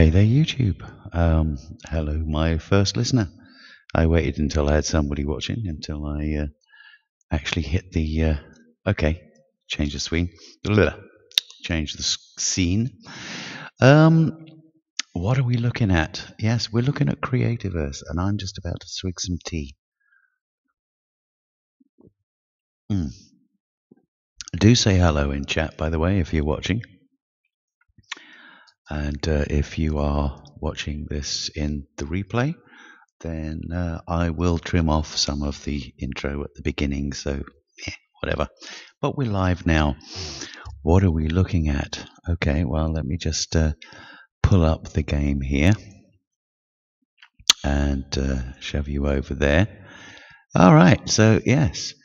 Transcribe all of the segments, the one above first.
Hey there, YouTube. Hello, my first listener. I waited until I had somebody watching until I actually hit the okay, change the screen, change the scene. Um, what are we looking at? Yes, we're looking at Creativerse, and I'm just about to swig some tea. Do say hello in chat, by the way, if you're watching. And if you are watching this in the replay, then I will trim off some of the intro at the beginning, so whatever. But we're live now. What are we looking at? Okay, well, let me just pull up the game here and shove you over there. All right, so yes,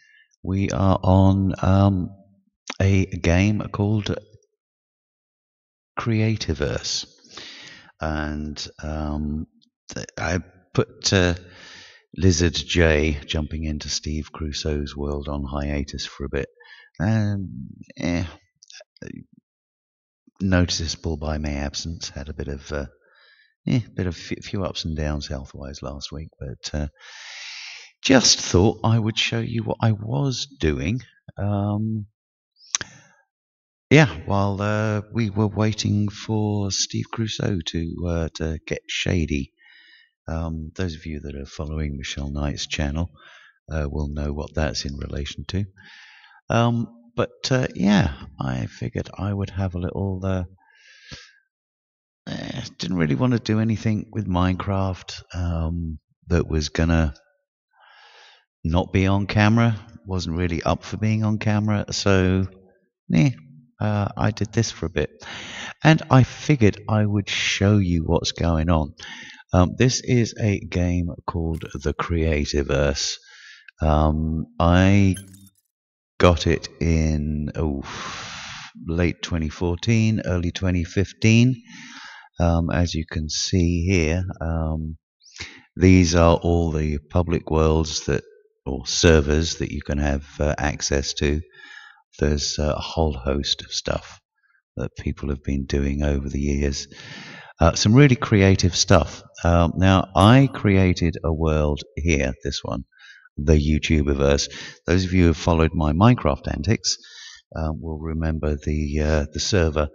we are on a game called Creativerse. And I put Lizard J jumping into Steve Crusoe's world on hiatus for a bit. Noticeable by my absence. Had a bit of few ups and downs health-wise last week, but just thought I would show you what I was doing. While we were waiting for Steve Crusoe to get shady. Those of you that are following Michelle Knight's channel will know what that's in relation to. I figured I would have a little. Didn't really want to do anything with Minecraft that was gonna not be on camera. Wasn't really up for being on camera, so I did this for a bit, and I figured I would show you what's going on. This is a game called the Creativerse. I got it in late 2014, early 2015. As you can see here, these are all the public worlds or servers that you can have access to. There's a whole host of stuff that people have been doing over the years. Some really creative stuff. Now, I created a world here, this one, the YouTubiverse. Those of you who have followed my Minecraft antics will remember the server,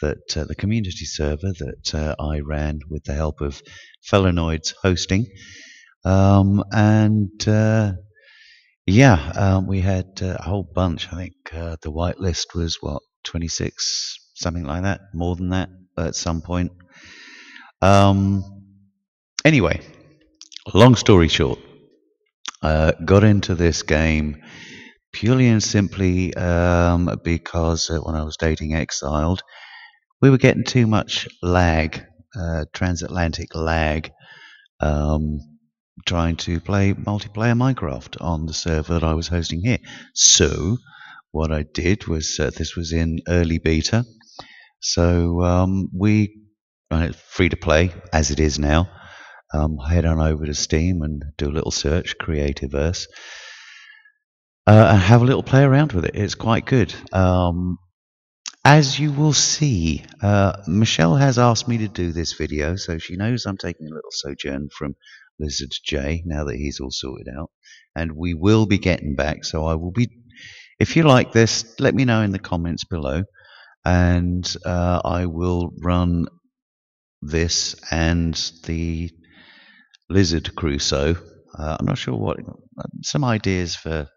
the community server that I ran with the help of Fellonoids hosting. We had a whole bunch. I think the whitelist was, 26, something like that, more than that at some point. Anyway, long story short, got into this game purely and simply because when I was dating Exiled, we were getting too much lag, transatlantic lag, trying to play multiplayer Minecraft on the server that I was hosting here. So what I did was, this was in early beta, so free to play as it is now. Head on over to Steam and do a little search, Creativerse, and have a little play around with it. It's quite good. As you will see, Michelle has asked me to do this video, so she knows I'm taking a little sojourn from Lizard J now that he's all sorted out, and we will be getting back. So I will be. If you like this, let me know in the comments below, and I will run this and the Lizard Crusoe. I'm not sure what. Some ideas for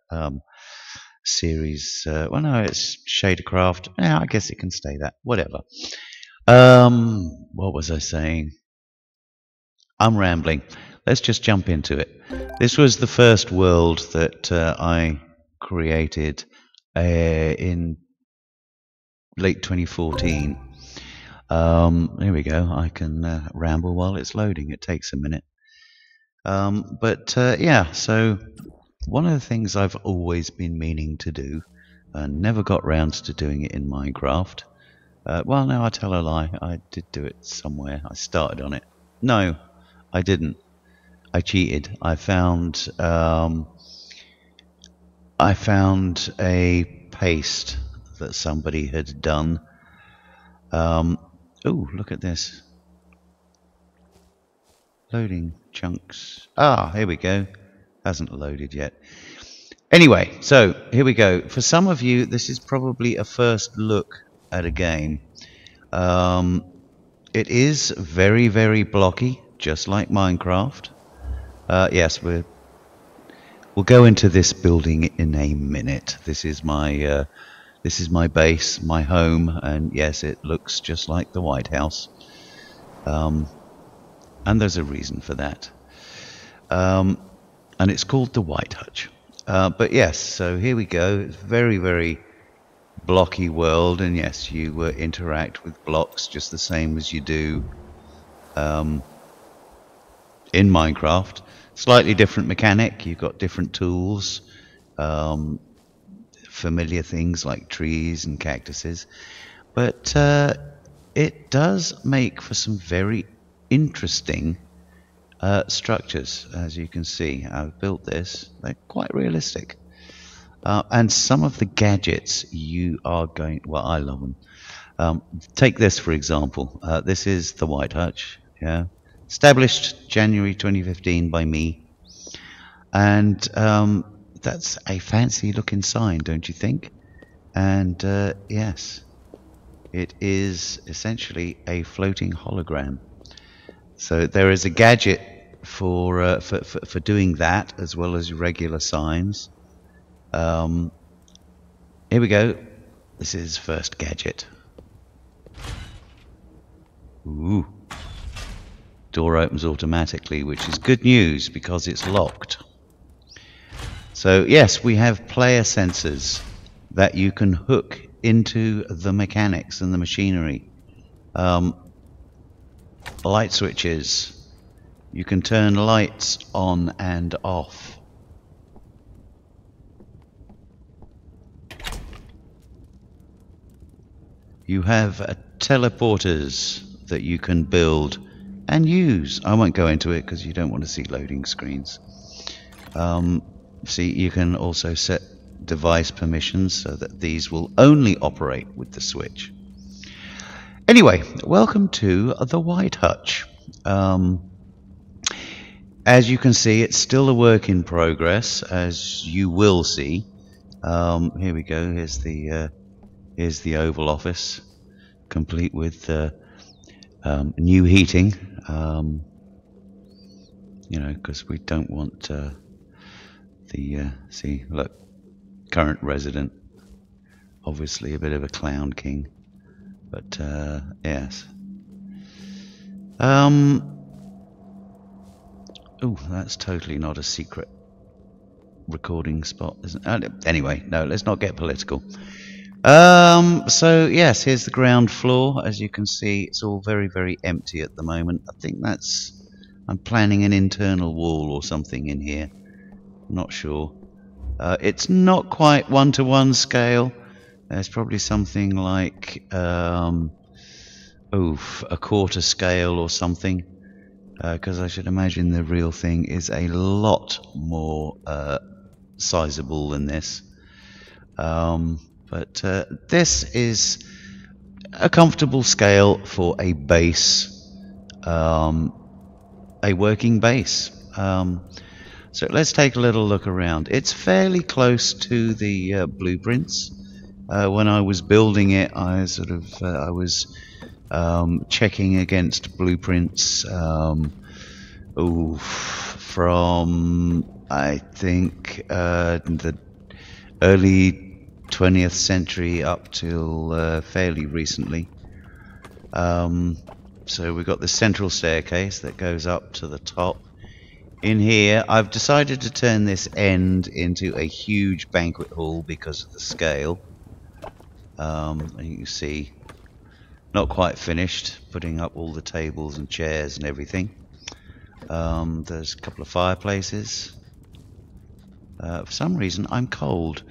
series. No, it's Shadercraft. Yeah, I guess it can stay that. Whatever. What was I saying? I'm rambling. Let's just jump into it. This was the first world that I created in late 2014. Here we go. I can ramble while it's loading. It takes a minute. So one of the things I've always been meaning to do, and never got round to doing it in Minecraft. No, I tell a lie. I did do it somewhere. I started on it. No, I didn't. I cheated. I found a paste that somebody had done. Oh, look at this. Loading chunks. Ah, here we go. Hasn't loaded yet. Anyway, so here we go. For some of you, this is probably a first look at a game. It is very, very blocky, just like Minecraft. Yes, we'll go into this building in a minute. This is my base, my home, and yes, it looks just like the White House. And there's a reason for that. And it's called the White Hutch. But yes, so here we go. It's very, very blocky world, and yes, you interact with blocks just the same as you do in Minecraft. Slightly different mechanic. You've got different tools, familiar things like trees and cactuses, but it does make for some very interesting structures. As you can see, I've built this. They're quite realistic. And some of the gadgets you are going... Well, I love them. Take this, for example. This is the White Hutch. Yeah, established January 2015 by me. And that's a fancy-looking sign, don't you think? And yes, it is essentially a floating hologram. So there is a gadget for doing that, as well as regular signs. Here we go. This is first gadget. Ooh. Door opens automatically, which is good news because it's locked. So yes, we have player sensors that you can hook into the mechanics and the machinery. Light switches. You can turn lights on and off. You have teleporters that you can build and use. I won't go into it because you don't want to see loading screens. See, you can also set device permissions so that these will only operate with the switch. Anyway, welcome to the White Hutch. As you can see, it's still a work in progress, as you will see. Here we go. Here's the Oval Office, complete with new heating. You know, because we don't want see, look, current resident, obviously a bit of a clown king, but yes. Oh, that's totally not a secret recording spot, isn't it? Anyway, no, let's not get political. So yes, here's the ground floor. As you can see, it's all very, very empty at the moment. I think I'm planning an internal wall or something in here. Not sure. It's not quite one-to-one scale. There's probably something like a quarter scale or something, because I should imagine the real thing is a lot more sizable than this. But this is a comfortable scale for a base, a working base. So let's take a little look around. It's fairly close to the blueprints. When I was building it, I was checking against blueprints from I think the early 20th century up till fairly recently. So we've got the central staircase that goes up to the top. In here, I've decided to turn this end into a huge banquet hall because of the scale. You can see, not quite finished, putting up all the tables and chairs and everything. There's a couple of fireplaces. For some reason, I'm cold.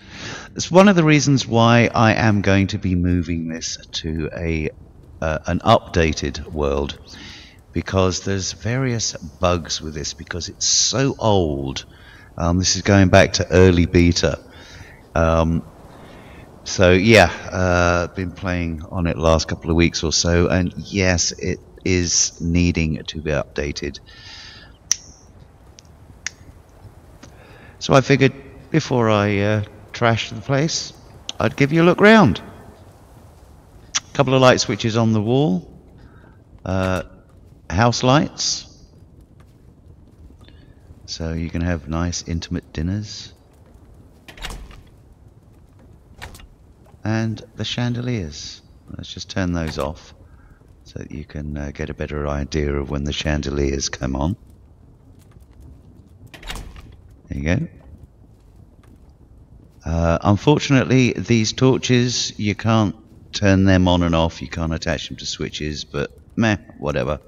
It's one of the reasons why I am going to be moving this to an updated world, because there's various bugs with this because it's so old. This is going back to early beta. So yeah, I've been playing on it last couple of weeks or so, and yes, is needing to be updated. So I figured before I trash the place, I'd give you a look round. A couple of light switches on the wall, house lights, so you can have nice intimate dinners, and the chandeliers. Let's just turn those off so that you can get a better idea of when the chandeliers come on. There you go. Unfortunately, these torches, you can't turn them on and off. You can't attach them to switches, but meh, whatever.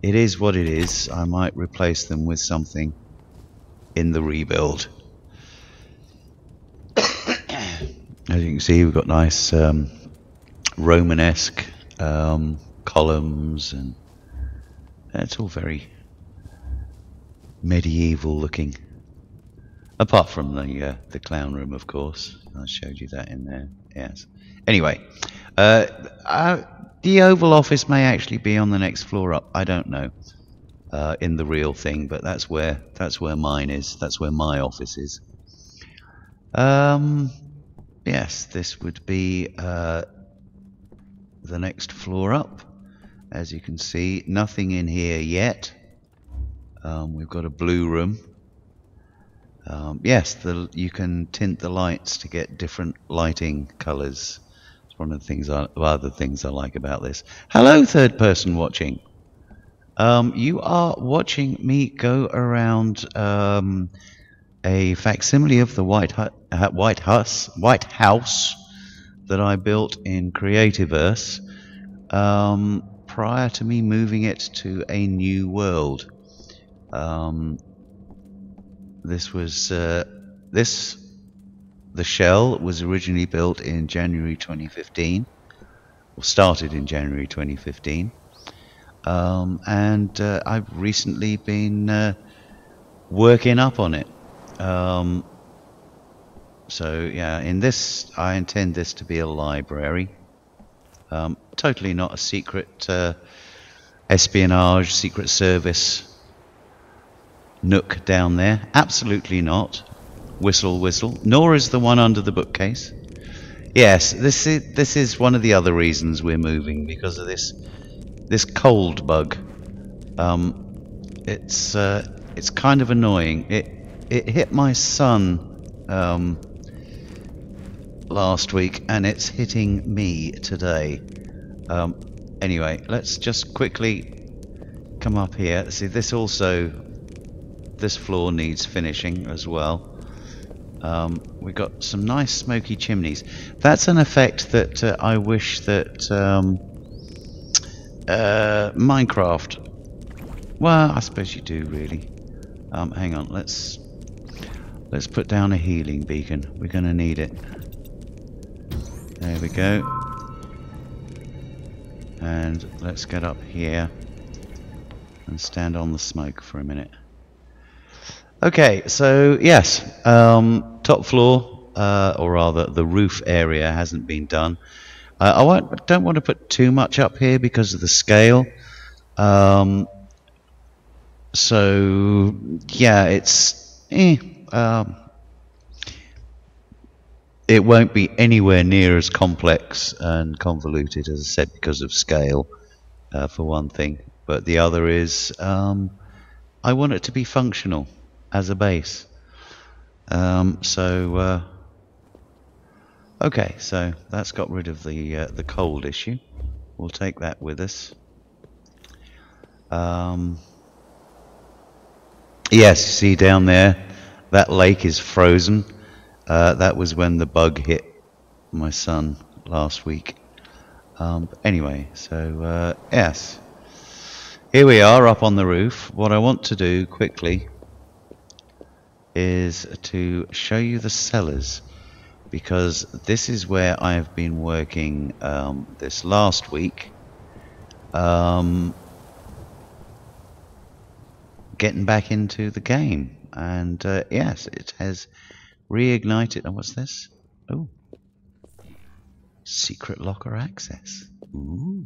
It is what it is. I might replace them with something in the rebuild. As you can see, we've got nice Romanesque columns, and it's all very medieval looking. Apart from the clown room, of course. I showed you that in there. Yes. Anyway, the Oval Office may actually be on the next floor up. I don't know in the real thing, but that's where mine is. That's where my office is. Yes, this would be the next floor up. As you can see, nothing in here yet. We've got a blue room. Yes, you can tint the lights to get different lighting colors. It's one of the other things I like about this. Hello, third person watching. You are watching me go around a facsimile of the White House that I built in Creativerse prior to me moving it to a new world. This was the shell was originally built in January 2015, or started in January 2015, and I've recently been working up on it. So yeah, in this I intend this to be a library. Totally not a secret espionage, secret service nook down there. Absolutely not. Whistle, whistle. Nor is the one under the bookcase. Yes, this is one of the other reasons we're moving, because of this cold bug. It's kind of annoying. It hit my son last week, and it's hitting me today. Anyway, let's just quickly come up here. See, this floor needs finishing as well. We've got some nice smoky chimneys. That's an effect that I wish that Minecraft. Well, I suppose you do really. Hang on, let's put down a healing beacon. We're going to need it. There we go. And let's get up here and stand on the smoke for a minute. Okay, so yes, top floor, or rather the roof area hasn't been done. I don't want to put too much up here because of the scale. So yeah, it won't be anywhere near as complex and convoluted, as I said, because of scale, for one thing. But the other is, I want it to be functional as a base. Okay, so that's got rid of the cold issue. We'll take that with us. Yes, see down there, that lake is frozen. That was when the bug hit my son last week. Anyway, so yes, here we are up on the roof. What I want to do quickly is to show you the cellars, because this is where I've been working this last week, getting back into the game, and yes, it has reignited. And what's this? Oh, secret locker access. Ooh.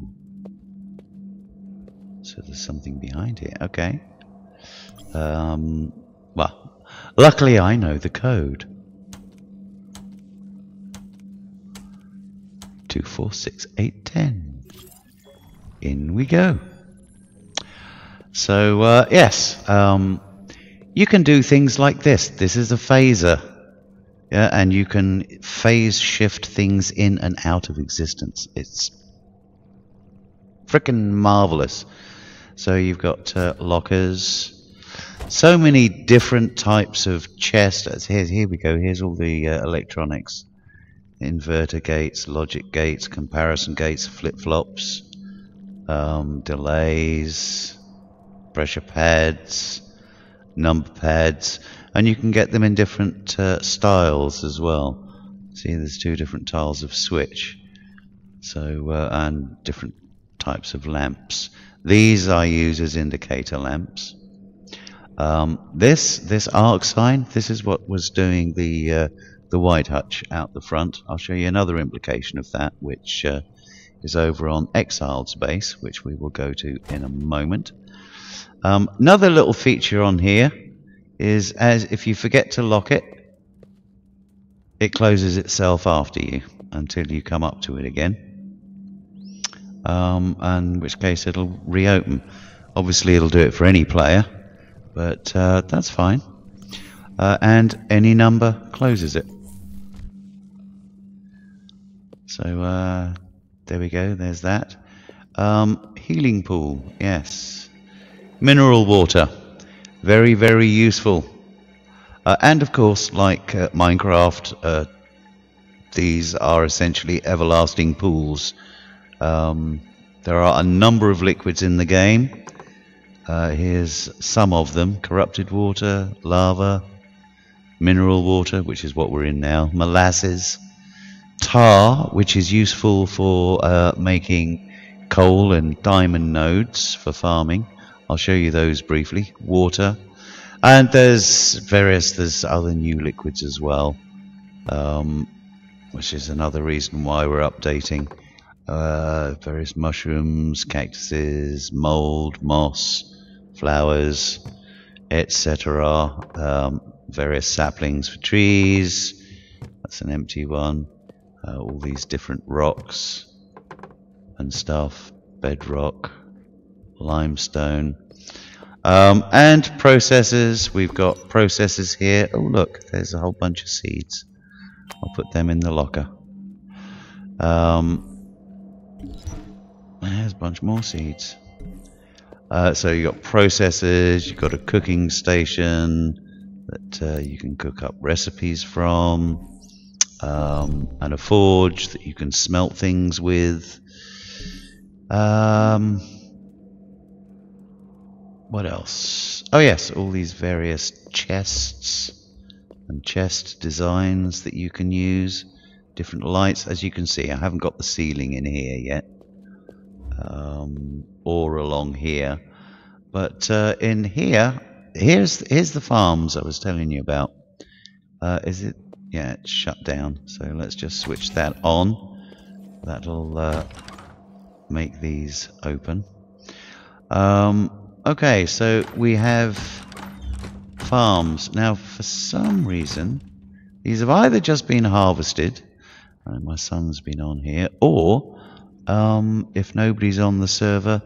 so there's something behind here. Okay. Well, luckily I know the code. 246810. In we go. So yes, you can do things like this. This is a phaser, yeah, and you can phase shift things in and out of existence. It's frickin' marvelous. So you've got lockers, so many different types of chests. Here we go. Here's all the electronics: inverter gates, logic gates, comparison gates, flip-flops, delays, pressure pads, number pads, and you can get them in different styles as well. See, there's two different tiles of switch, so and different types of lamps. These I use as indicator lamps. This arc sign, this is what was doing the white hutch out the front. I'll show you another implication of that, which is over on Exiled's base, which we will go to in a moment. Another little feature on here is, as if you forget to lock it, it closes itself after you until you come up to it again, in which case it'll reopen. Obviously it'll do it for any player, but that's fine. And any number closes it. So there we go, there's that. Healing pool, yes. Mineral water, very, very useful. And of course, like Minecraft, these are essentially everlasting pools. There are a number of liquids in the game. Here's some of them: corrupted water, lava, mineral water, which is what we're in now, molasses, tar, which is useful for making coal and diamond nodes for farming. I'll show you those briefly. Water, and there's other new liquids as well, which is another reason why we're updating. Various mushrooms, cactuses, mold, moss, flowers, etc. Various saplings for trees. That's an empty one. All these different rocks and stuff. Bedrock, limestone, and processors. We've got processors here. Oh look, there's a whole bunch of seeds. I'll put them in the locker. There's a bunch more seeds. So you've got processors, you've got a cooking station that you can cook up recipes from, and a forge that you can smelt things with. What else? Oh yes, all these various chests and chest designs that you can use. Different lights. As you can see, I haven't got the ceiling in here yet, or along here, but in here, here's the farms I was telling you about. Is it? Yeah, it's shut down, so let's just switch that on. That'll make these open. Okay, so we have farms. Now, for some reason, these have either just been harvested, and my son's been on here, or if nobody's on the server,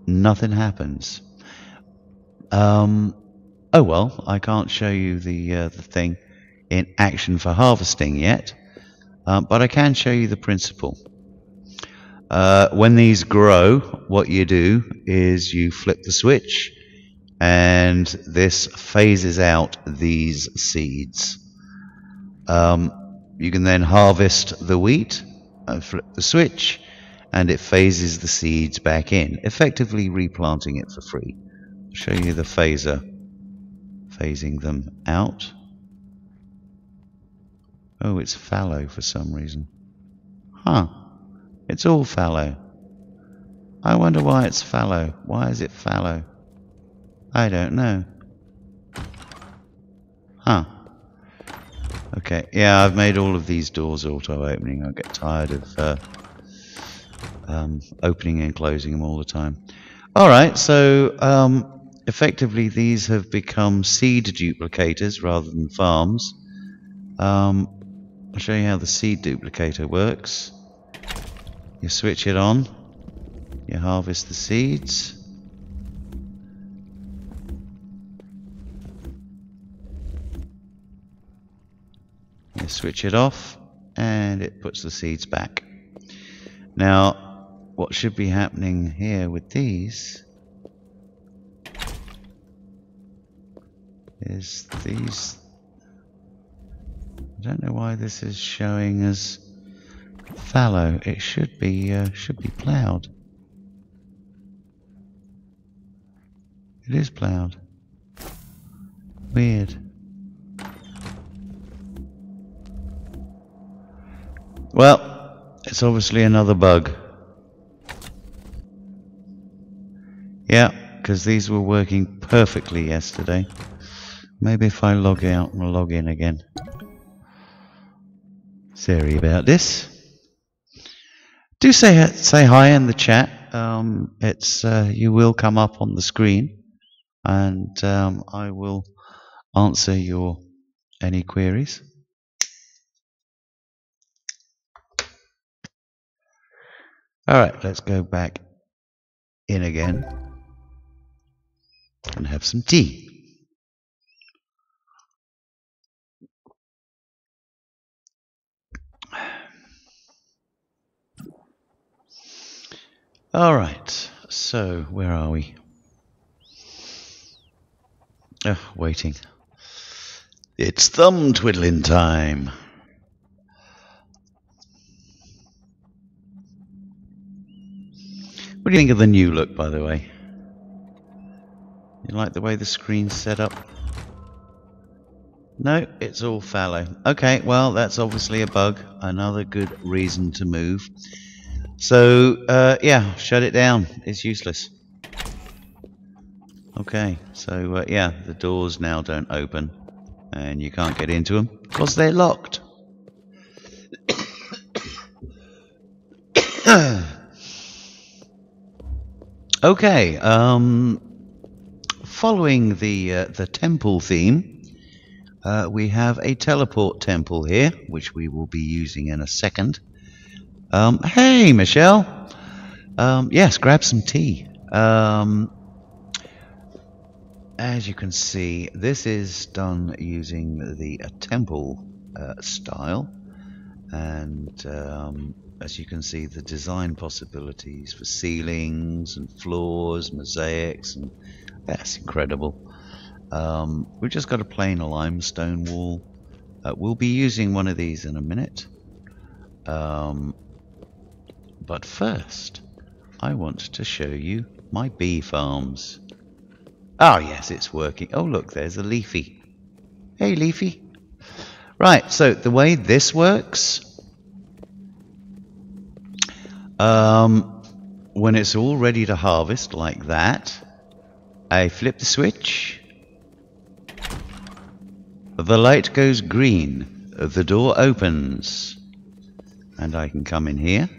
nothing happens. Oh well, I can't show you the thing in action for harvesting yet, but I can show you the principle. When these grow, what you do is you flip the switch, and this phases out these seeds. You can then harvest the wheat, flip the switch, and it phases the seeds back in, effectively replanting it for free. I'll show you the phaser phasing them out. Oh, it's fallow for some reason. Huh. It's all fallow. I wonder why it's fallow. Why is it fallow? I don't know. Huh. Okay, yeah, I've made all of these doors auto-opening. I get tired of opening and closing them all the time. Alright, so effectively these have become seed duplicators rather than farms. I'll show you how the seed duplicator works. You switch it on, you harvest the seeds. You switch it off and it puts the seeds back. Now what should be happening here with these is these, I don't know why this is showing as fallow. It should be ploughed. It is ploughed. Weird. Well, it's obviously another bug. Yeah, because these were working perfectly yesterday. Maybe if I log out and log in again. Sorry about this. Do say hi in the chat. You will come up on the screen, and I will answer any queries. All right, let's go back in again and have some tea. All right, so where are we? Waiting. It's thumb twiddling time. What do you think of the new look, by the way? You like the way the screen's set up? No, it's all fallow. Okay, well, that's obviously a bug. Another good reason to move. So, yeah, shut it down. It's useless. Okay, so, yeah, the doors now don't open. And you can't get into them because they're locked. Okay, following the temple theme, we have a teleport temple here, which we will be using in a second. Hey, Michelle. Yes, grab some tea. As you can see, this is done using the temple style, and as you can see, the design possibilities for ceilings and floors, mosaics, and that's incredible. We've just got a plain limestone wall. We'll be using one of these in a minute. But first, I want to show you my bee farms. Oh yes, it's working. Oh look, there's a Leafy. Hey Leafy. Right, so the way this works, when it's all ready to harvest like that, I flip the switch, the light goes green, the door opens, and I can come in here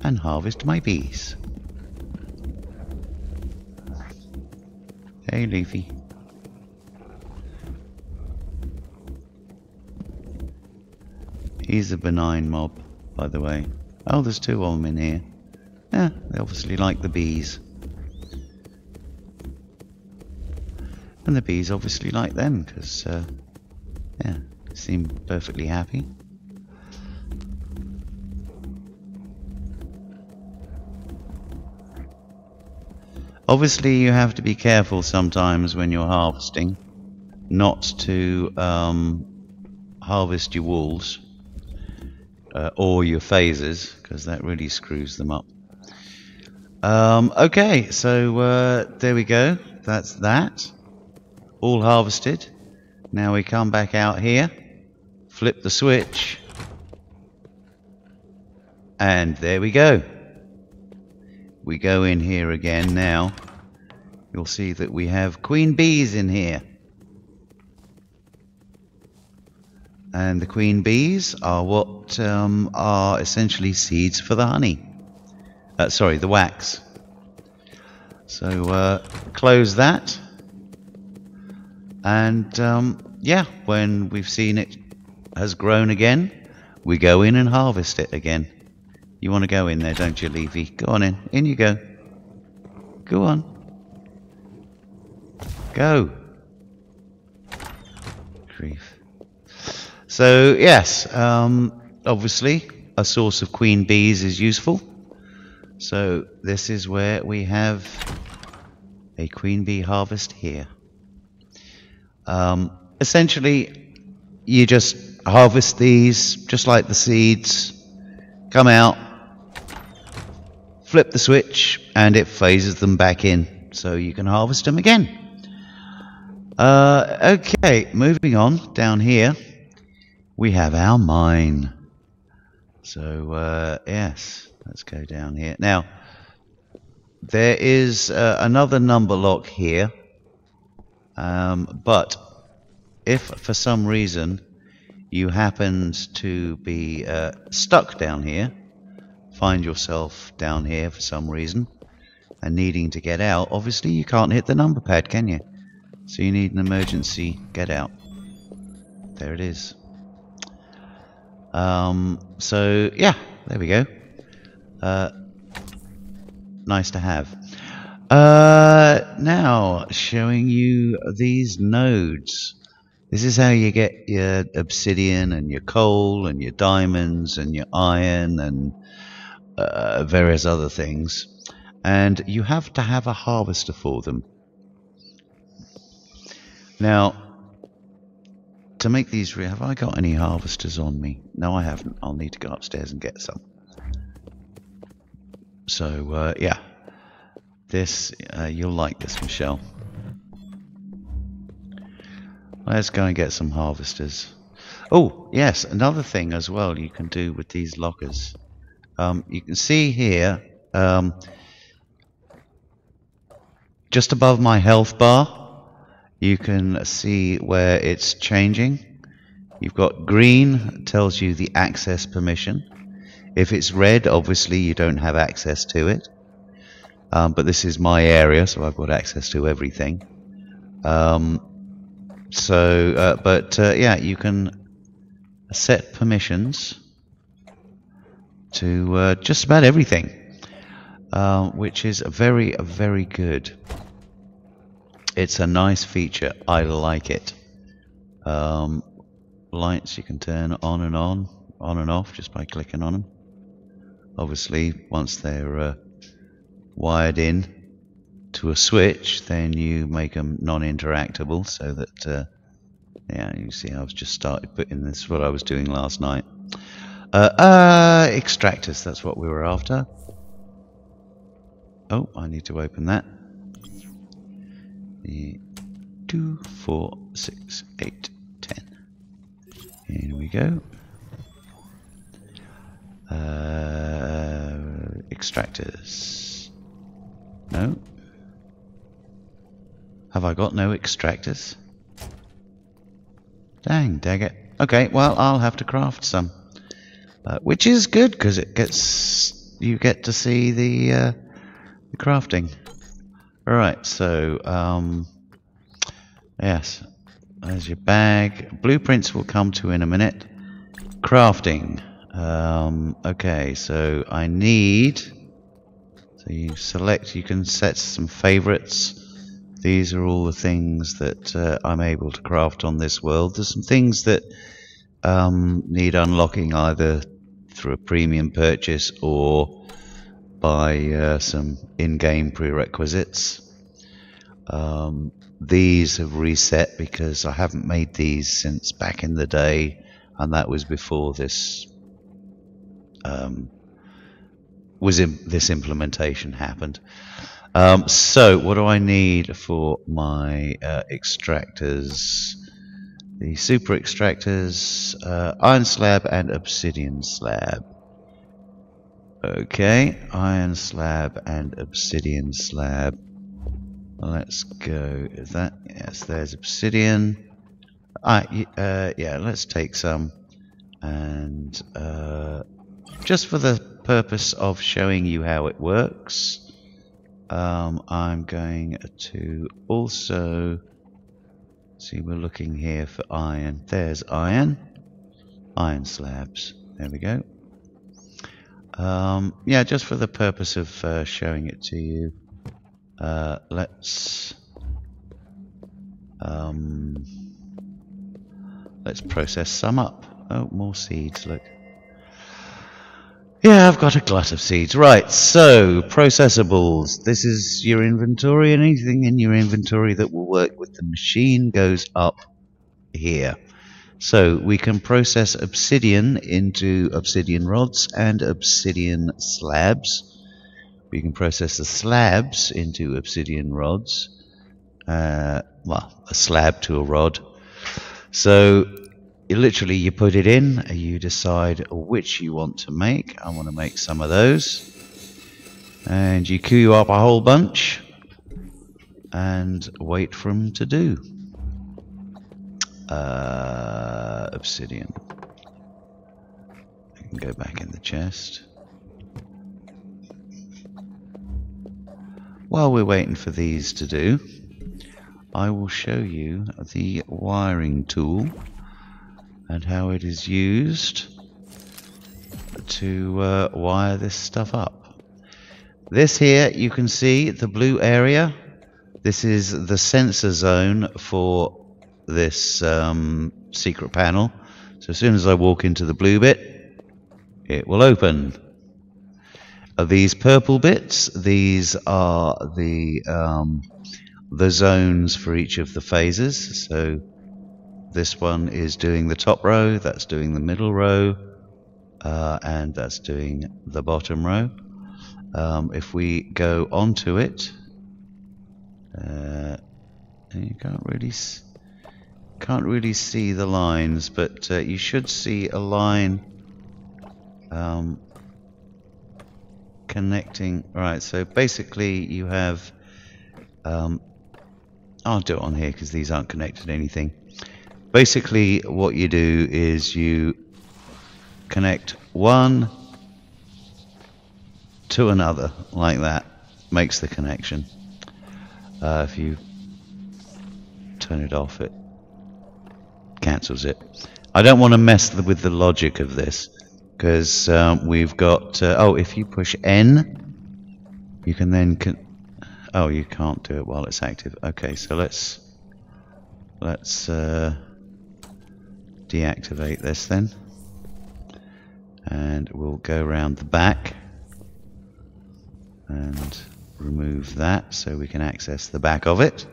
and harvest my bees. Hey Leafy. He's a benign mob, by the way. Oh, there's two of them in here. Yeah, they obviously like the bees. And the bees obviously like them, because, yeah, they seem perfectly happy. Obviously, you have to be careful sometimes when you're harvesting, not to harvest your walls or your phases, because that really screws them up. Okay, so there we go. That's that. All harvested. Now we come back out here, flip the switch, and there we go. We go in here again now. You'll see that we have queen bees in here. And the queen bees are what are essentially seeds for the honey. Sorry, the wax. So close that, and yeah, when we've seen it has grown again, we go in and harvest it again. You want to go in there, don't you, Levy? Go on in. In you go. Go on. Go. Grief. So yes, obviously a source of queen bees is useful. So this is where we have a queen bee harvest here. Essentially, you just harvest these just like the seeds. Come out, flip the switch, and it phases them back in, so you can harvest them again. Okay, moving on. Down here, we have our mine. So yes, let's go down here. Now, there is another number lock here, but if for some reason you happened to be stuck down here, find yourself down here for some reason, and needing to get out, obviously you can't hit the number pad, can you? So you need an emergency get out. There it is. So yeah, there we go. Nice to have. Now showing you these nodes. This is how you get your obsidian and your coal and your diamonds and your iron and various other things. And you have to have a harvester for them. Now, to make these, have I got any harvesters on me? No, I haven't. I'll need to go upstairs and get some. So, yeah. This, you'll like this, Michelle. Let's go and get some harvesters. Oh, yes, another thing as well you can do with these lockers. You can see here, just above my health bar, you can see where it's changing. You've got green, tells you the access permission. If it's red, obviously you don't have access to it. But this is my area, so I've got access to everything. Yeah, you can set permissions to just about everything, which is very, very good. It's a nice feature. I like it. Lights you can turn on and off just by clicking on them. Obviously, once they're wired in to a switch, then you make them non-interactable, so that yeah, you see I've just started putting this, what I was doing last night. Extractors, that's what we were after. Oh, I need to open that. 2, 4, 6, 8, 10. Here we go. Extractors. No. Have I got no extractors? Dang, daggit. Okay, well, I'll have to craft some. Which is good, because you get to see the crafting. Alright, so, yes, there's your bag. Blueprints will come to in a minute. Crafting. Okay, so I need, so you select, you can set some favorites. These are all the things that I'm able to craft on this world. There's some things that need unlocking either through a premium purchase or by some in-game prerequisites. These have reset because I haven't made these since back in the day, and that was before this this implementation happened. So what do I need for my extractors? The super extractors, iron slab and obsidian slab. Okay, iron slab and obsidian slab. Let's go. Is that? Yes, there's obsidian. Yeah, let's take some. And just for the purpose of showing you how it works, I'm going to also see, we're looking here for iron. There's iron slabs. There we go. Yeah, just for the purpose of showing it to you, let's process some up. Oh, more seeds, look. Yeah, I've got a glut of seeds. Right, so processables. This is your inventory, and anything in your inventory that will work with the machine goes up here. So we can process obsidian into obsidian rods and obsidian slabs. We can process the slabs into obsidian rods. Well, a slab to a rod. So literally you put it in, you decide which you want to make. I want to make some of those. And you queue up a whole bunch and wait for them to do. Obsidian. I can go back in the chest. While we're waiting for these to do, I will show you the wiring tool and how it is used to wire this stuff up. This here, you can see the blue area. This is the sensor zone for this secret panel. So as soon as I walk into the blue bit, it will open. These purple bits, these are the zones for each of the phases. So this one is doing the top row, that's doing the middle row, and that's doing the bottom row. If we go onto it, you can't really see the lines, but you should see a line connecting. Right, so basically you have I'll do it on here because these aren't connected to anything. Basically what you do is you connect one to another like that. Makes the connection. If you turn it off, it cancels it. I don't want to mess with the logic of this because we've got oh, if you push N, you can then oh, you can't do it while it's active. Okay, so let's deactivate this then, and we'll go around the back and remove that so we can access the back of it.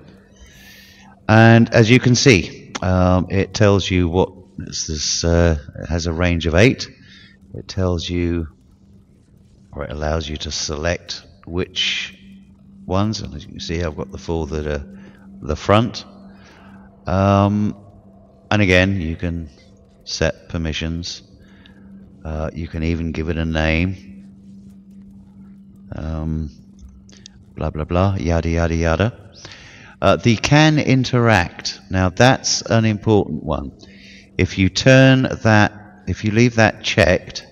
And as you can see, it tells you what this it has a range of 8. It tells you, or it allows you to select which ones, and as you can see, I've got the 4 that are the front. And again, you can set permissions. You can even give it a name. Blah blah blah, yada yada yada. The can interact. Now that's an important one. If you turn that, if you leave that checked,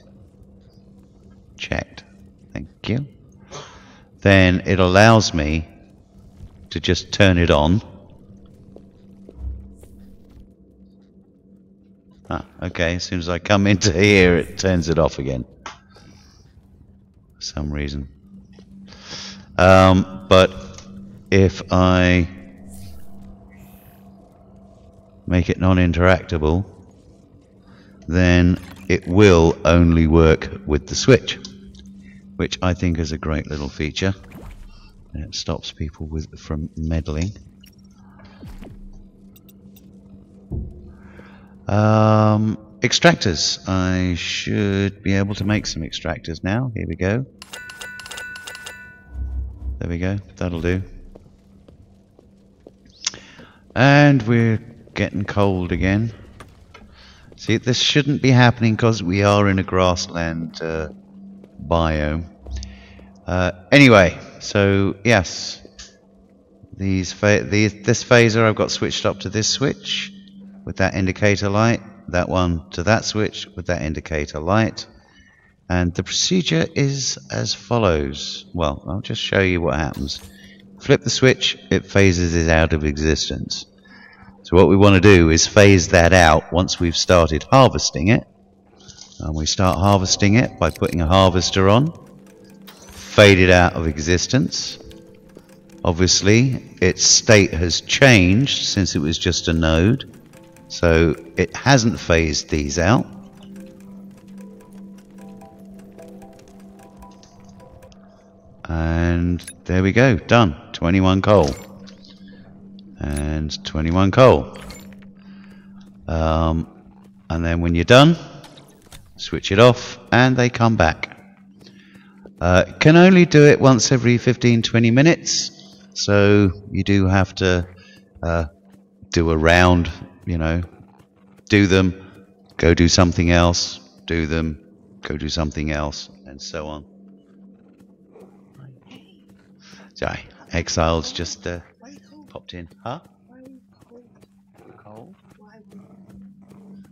thank you, then it allows me to just turn it on. Okay, as soon as I come into here, it turns it off again for some reason. But if I make it non-interactable, then it will only work with the switch, which I think is a great little feature. It stops people from meddling. Extractors. I should be able to make some extractors now. Here we go. There we go. That'll do. And we're getting cold again. See, this shouldn't be happening because we are in a grassland biome. Anyway, so yes, this phaser I've got switched up to this switch with that indicator light, that one to that switch with that indicator light, And the procedure is as follows. Well, I'll just show you what happens. Flip the switch, it phases it out of existence. So what we want to do is phase that out once we've started harvesting it. And we start harvesting it by putting a harvester on. Fade it out of existence. Obviously, its state has changed since it was just a node. So it hasn't phased these out. And there we go, done. 21 coal. And 21 coal. And then when you're done, switch it off and they come back. Can only do it once every 15-20 minutes. So you do have to do a round, you know, do them, go do something else, do them, go do something else, and so on. Sorry, Exile's just popped in. Huh? Cold?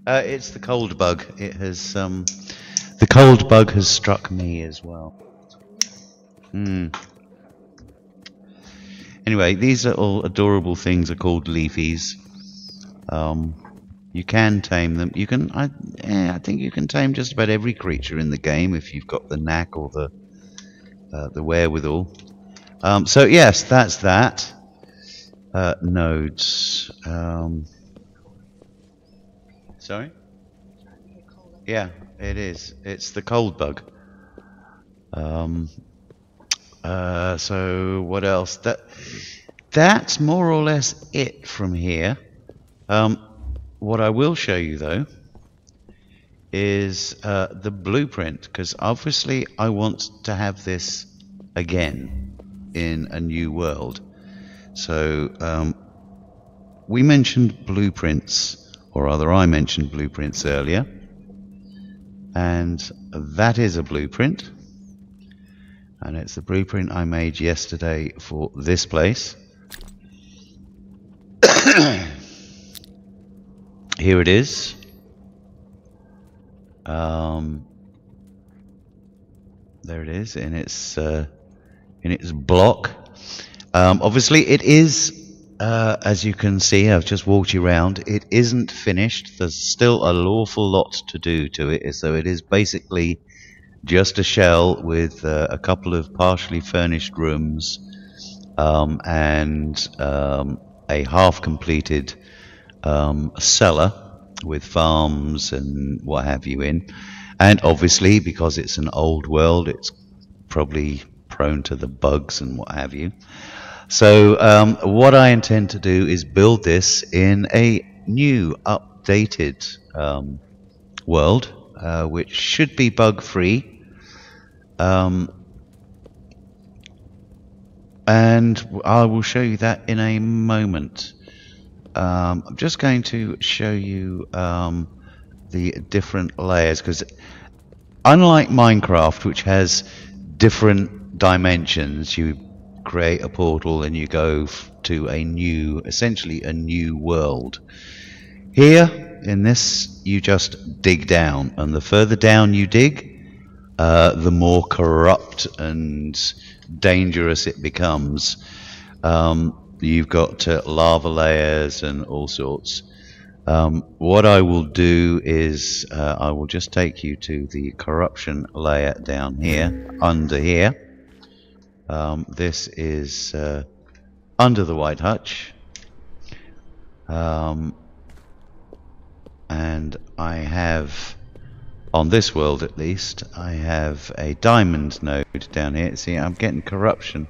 It's the cold bug. It has the cold bug has struck me as well. Anyway, these little adorable things are called leafies. You can tame them. You can, I think you can tame just about every creature in the game if you've got the knack or the wherewithal. So yes, that's that. Nodes. Sorry? Yeah, it is. It's the cold bug. So what else? That's more or less it from here. What I will show you though is the blueprint, because obviously I want to have this again in a new world. So we mentioned blueprints, or rather I mentioned blueprints earlier, and that is a blueprint. And it's the blueprint I made yesterday for this place. Here it is. There it is in its block. Obviously, it is, as you can see, I've just walked you around. It isn't finished. There's still an awful lot to do to it. So it is basically just a shell with a couple of partially furnished rooms and a half-completed cellar with farms and what have you in. And obviously, because it's an old world, it's probably prone to the bugs and what have you. So what I intend to do is build this in a new, updated world, which should be bug-free. And I will show you that in a moment. I'm just going to show you the different layers, because unlike Minecraft, which has different dimensions, you create a portal and you go to a new, essentially a new world. Here in this, you just dig down, and the further down you dig, the more corrupt and dangerous it becomes. You've got lava layers and all sorts. What I will do is I will just take you to the corruption layer down here, under here. This is under the white hutch. And I have, on this world at least, I have a diamond node down here. See, I'm getting corruption.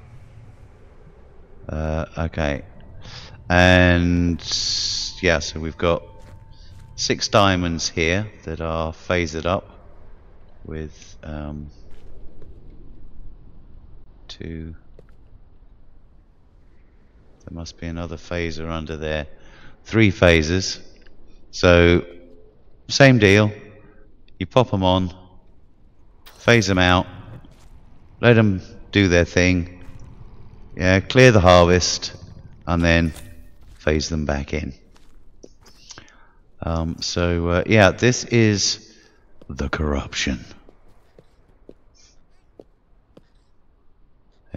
Okay. And yeah, so we've got 6 diamonds here that are phased up with 2. There must be another phaser under there. 3 phasers. So same deal. You pop them on, phase them out, let them do their thing. Yeah, clear the harvest, and then phase them back in. Yeah, this is the corruption.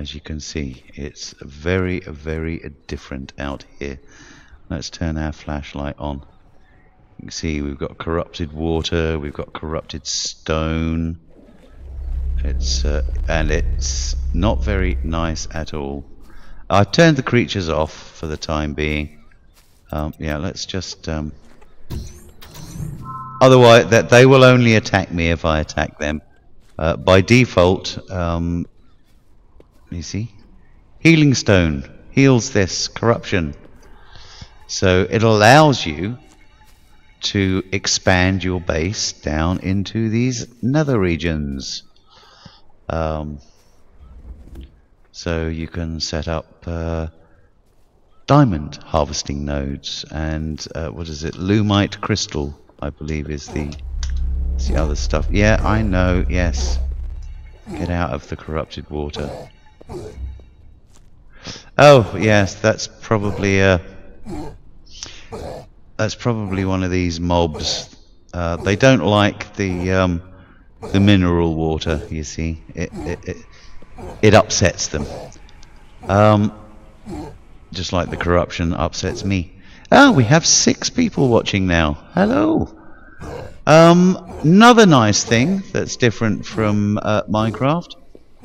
As you can see, it's very, very different out here. Let's turn our flashlight on. You can see we've got corrupted water, we've got corrupted stone. And it's not very nice at all. I've turned the creatures off for the time being. Yeah, let's just. Otherwise, that they will only attack me if I attack them. By default, you see, healing stone heals this corruption. So it allows you to expand your base down into these nether regions. So you can set up diamond harvesting nodes and what is it? Lumite crystal, I believe, is the other stuff. Yeah, I know. Yes, get out of the corrupted water. Oh yes, that's probably one of these mobs. They don't like the mineral water. You see, it upsets them. Just like the corruption upsets me. Oh, we have 6 people watching now. Hello. Another nice thing that's different from Minecraft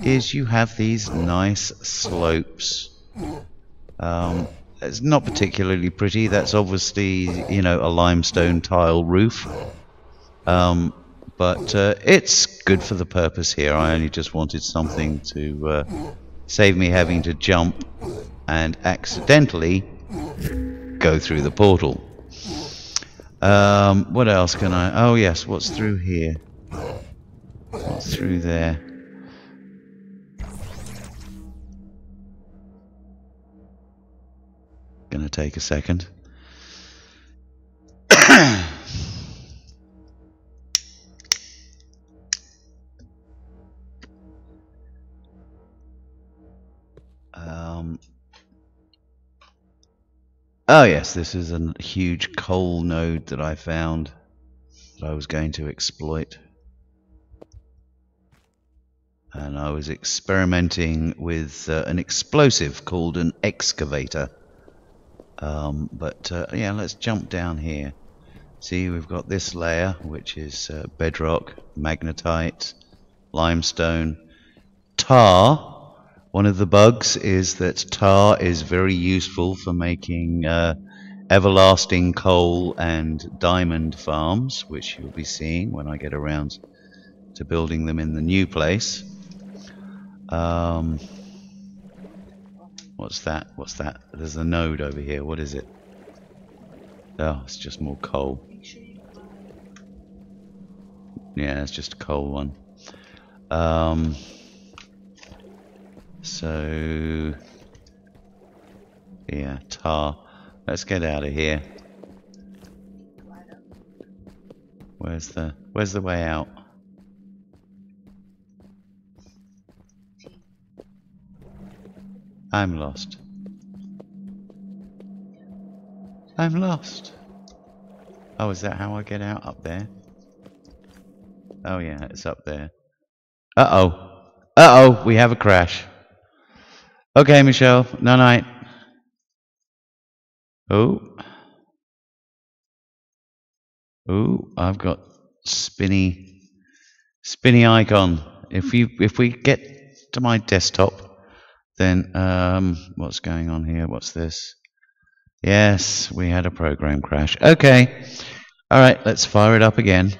is you have these nice slopes. It's not particularly pretty. That's obviously, you know, a limestone tile roof. But it's good for the purpose here. I only just wanted something to save me having to jump and accidentally go through the portal. What else can I... Oh yes, what's through here? What's through there? Gonna take a second. Oh yes, this is a huge coal node that I found that I was going to exploit. And I was experimenting with an explosive called an excavator. Yeah, let's jump down here. See, we've got this layer, which is bedrock, magnetite, limestone, tar. One of the bugs is that tar is very useful for making everlasting coal and diamond farms, which you'll be seeing when I get around to building them in the new place. What's that? What's that? There's a node over here. What is it? Oh, it's just more coal. Yeah, it's just a coal one. So yeah, tar. Let's get out of here. Where's the way out? I'm lost. I'm lost. Oh, is that how I get out up there? Oh yeah, it's up there. Uh-oh. Uh-oh, we have a crash. Okay, Michelle. Night-night. Oh. Oh, I've got spinny icon. If we get to my desktop, then what's going on here? What's this? Yes, we had a program crash. Okay. All right, let's fire it up again.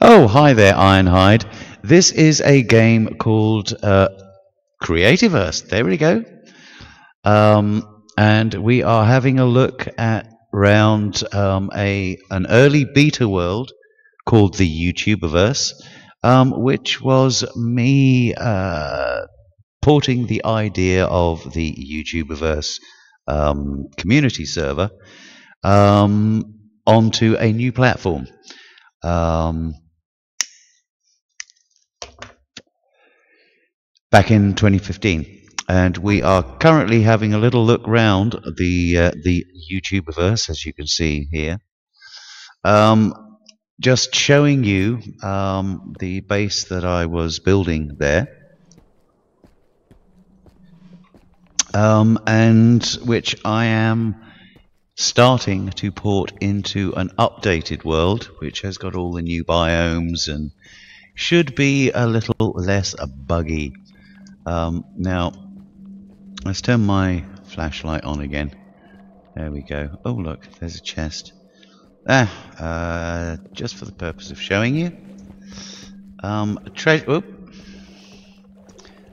Oh, hi there, Ironhide. This is a game called Creativerse. There we go. And we are having a look at around an early beta world called the YouTubiverse, which was me porting the idea of the YouTubiverse community server onto a new platform. Back in 2015, and we are currently having a little look round the YouTubiverse, as you can see here. just showing you the base that I was building there, and which I am starting to port into an updated world, which has got all the new biomes and should be a little less buggy. Now, let's turn my flashlight on again. There we go. Oh, look, there's a chest. Just for the purpose of showing you. Treasure.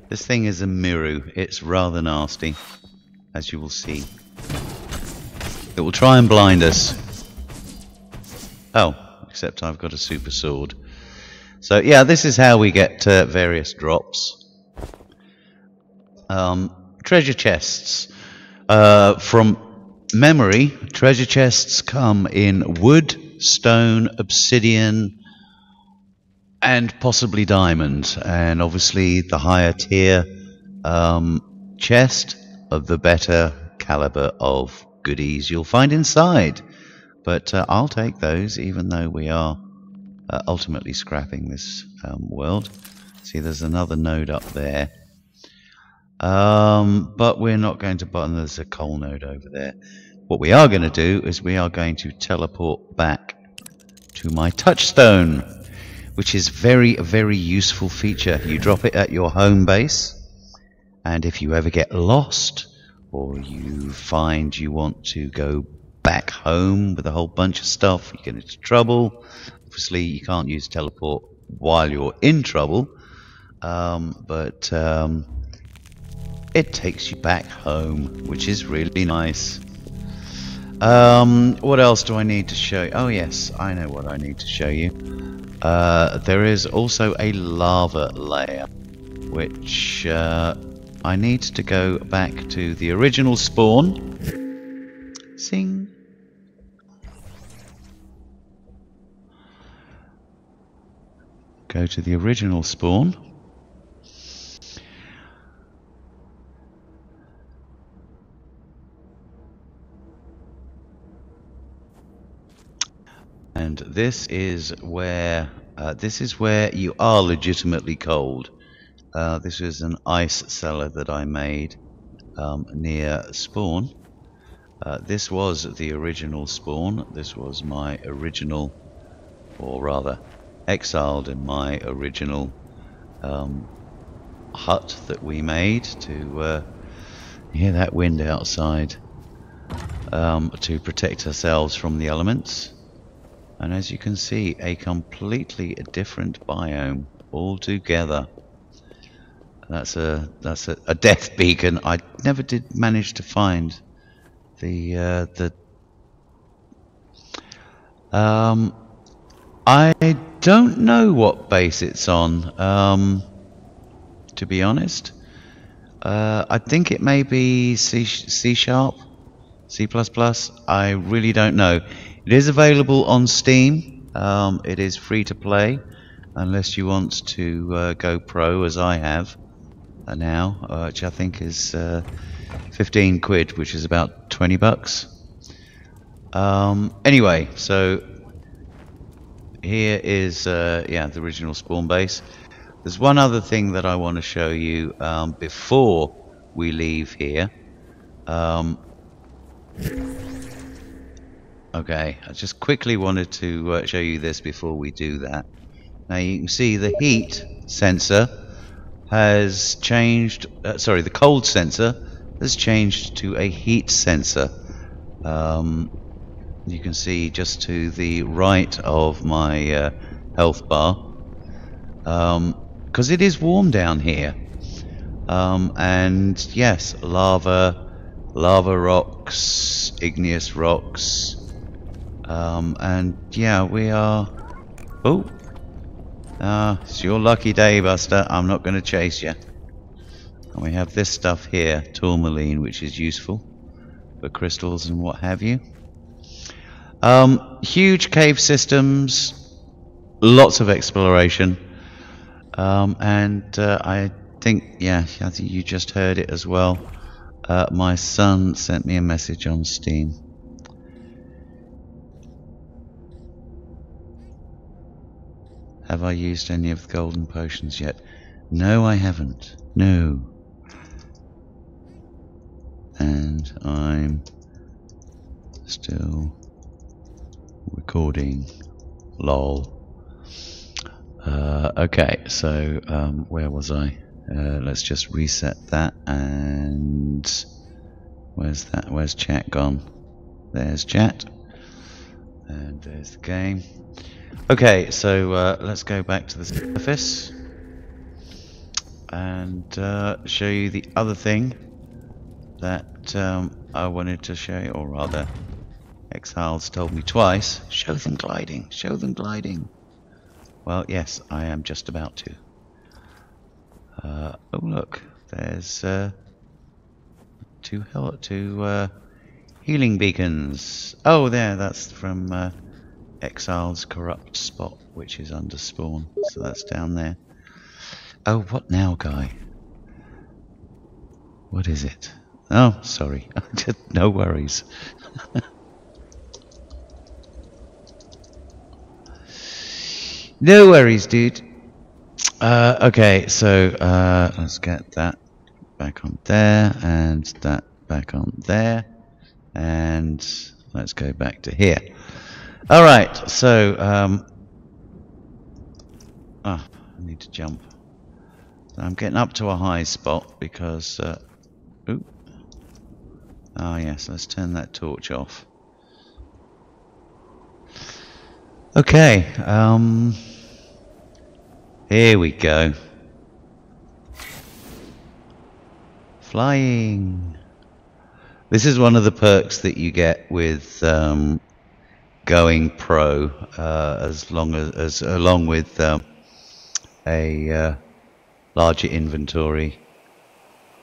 This thing is a miru. It's rather nasty, as you will see. It will try and blind us. Oh, except I've got a super sword. So yeah, this is how we get various drops. Treasure chests. From memory, treasure chests come in wood, stone, obsidian, and possibly diamond. And obviously the higher tier chest, of the better caliber of goodies you'll find inside. But I'll take those, even though we are ultimately scrapping this world. See, there's another node up there. But we're not going to button. There's a coal node over there. What we are going to do is we are going to teleport back to my touchstone, which is a very useful feature. You drop it at your home base, and if you ever get lost or you find you want to go back home with a whole bunch of stuff, you get into trouble. Obviously, you can't use teleport while you're in trouble, but it takes you back home, which is really nice. What else do I need to show you? Oh yes, I know what I need to show you. There is also a lava layer, which I need to go back to the original spawn. Sing. Go to the original spawn. And this is where you are legitimately cold. This is an ice cellar that I made near spawn. This was the original spawn. This was my original, or rather, exiled in my original hut that we made to hear that wind outside, to protect ourselves from the elements. And as you can see, a completely different biome altogether. That's a death beacon. I never did manage to find the I don't know what base it's on, to be honest. I think it may be C#, C++. I really don't know. It is available on Steam. It is free to play, unless you want to go pro, as I have now, which I think is 15 quid, which is about 20 bucks. Anyway, so here is yeah, the original spawn base. There's one other thing that I want to show you before we leave here. Okay, I just quickly wanted to show you this before we do that. Now you can see the heat sensor has changed, sorry, the cold sensor has changed to a heat sensor. You can see just to the right of my health bar, because it is warm down here. And yes, lava rocks, igneous rocks, and yeah, we are... Oh, it's your lucky day, Buster. I'm not going to chase you. And we have this stuff here, tourmaline, which is useful for crystals and what have you. Huge cave systems, lots of exploration, and I think, yeah, I think you just heard it as well. My son sent me a message on Steam. Have I used any of the golden potions yet? No, I haven't. No. And I'm still recording. Lol. Okay, so where was I? Let's just reset that. And where's that? Where's chat gone? There's chat. And there's the game. Okay, so let's go back to the surface and show you the other thing that I wanted to show you, or rather, Exiles told me twice, show them gliding, show them gliding. Well, yes, I am just about to. Oh look, there's two healing beacons. Oh, there, that's from Exile's corrupt spot, which is under spawn. So that's down there. Oh, what now, guy? What is it? Oh, sorry. No worries. No worries, dude. Okay, so let's get that back on there, and that back on there, and let's go back to here. All right, so I need to jump. So I'm getting up to a high spot because oh yes, let's turn that torch off. Okay, here we go. Flying. This is one of the perks that you get with going pro, along with a larger inventory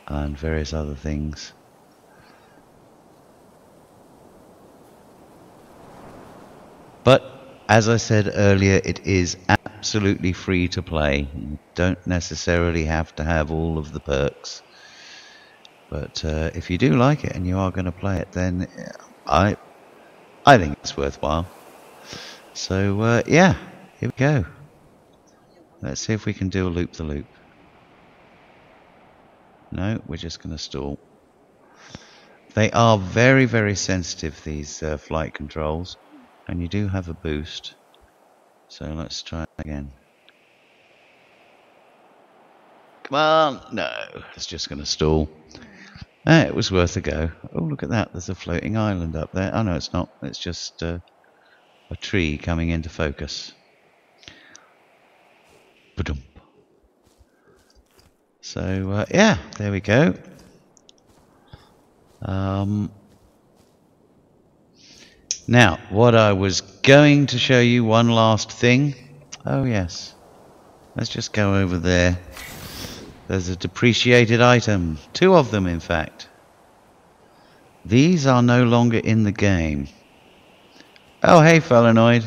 and various other things. But as I said earlier, it is absolutely free to play. You don't necessarily have to have all of the perks. But if you do like it and you are going to play it, then I think it's worthwhile. So yeah, here we go. Let's see if we can do a loop-the-loop. No, we're just going to stall. They are very, very sensitive, these flight controls. And you do have a boost. So let's try again. Come on! No, it's just going to stall. It was worth a go. Oh, look at that. There's a floating island up there. Oh, no, it's not. It's just a tree coming into focus. Ba-dum. So, yeah, there we go. Now, what I was going to show you, one last thing. Oh, yes. Let's just go over there. There's a depreciated item. 2 of them, in fact. These are no longer in the game. Oh, hey, Felinoid.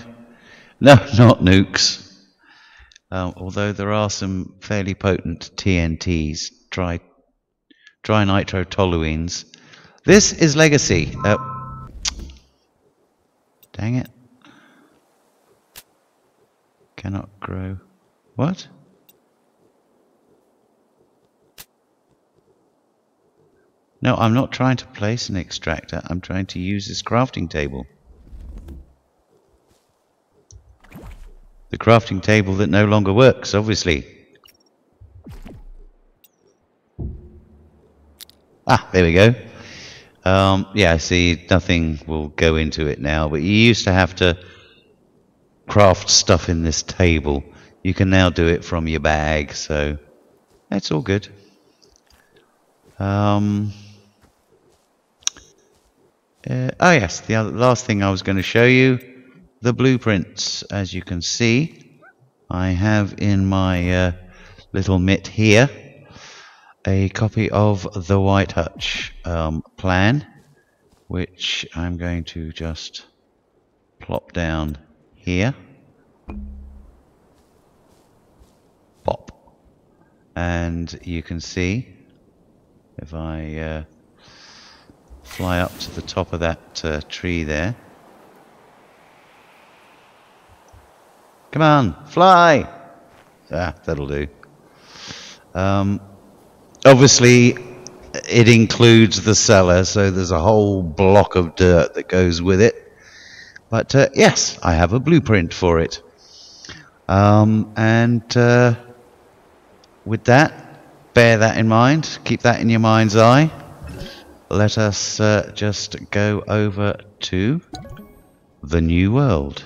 No, not nukes. Although there are some fairly potent TNTs, dry nitrotoluenes. This is Legacy. Dang it. Cannot grow. What? No, I'm not trying to place an extractor. I'm trying to use this crafting table. The crafting table that no longer works, obviously. Ah, there we go. Yeah, see, nothing will go into it now, but you used to have to craft stuff in this table. You can now do it from your bag, so that's all good. Oh yes, the last thing I was going to show you, the blueprints. As you can see, I have in my little mitt here a copy of the White Hutch plan, which I'm going to just plop down here. Pop. And you can see, if I fly up to the top of that tree there, Come on, fly. Ah, that'll do. Obviously, it includes the cellar, so there's a whole block of dirt that goes with it. But yes, I have a blueprint for it. And with that, bear that in mind. Keep that in your mind's eye. Let us just go over to the new world.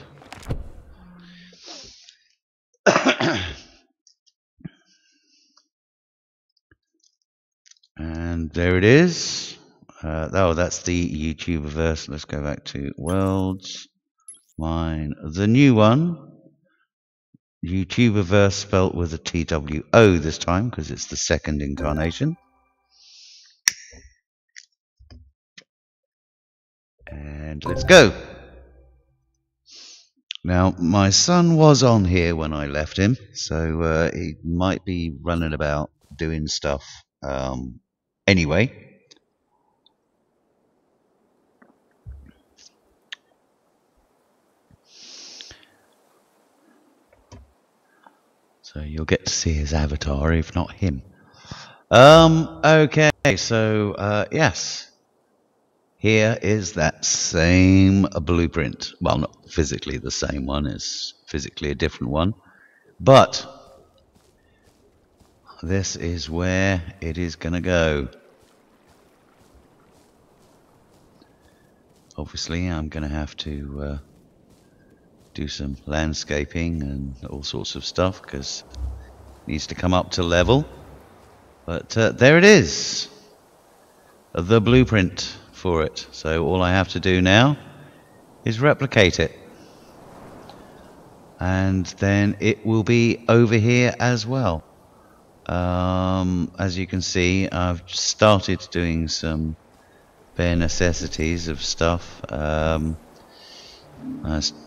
And there it is. Oh, that's the YouTubiverse. Let's go back to worlds. Mine, the new one. YouTubiverse spelt with a TWO this time because it's the second incarnation. And let's go. Now, my son was on here when I left him, so he might be running about doing stuff anyway. So you'll get to see his avatar, if not him. Okay, so yes. Here is that same blueprint. Well, not physically the same one, it's physically a different one. But this is where it is going to go. Obviously, I'm going to have to do some landscaping and all sorts of stuff because it needs to come up to level. But there it is, the blueprint for it. So all I have to do now is replicate it. And then it will be over here as well. As you can see, I've started doing some bare necessities of stuff. I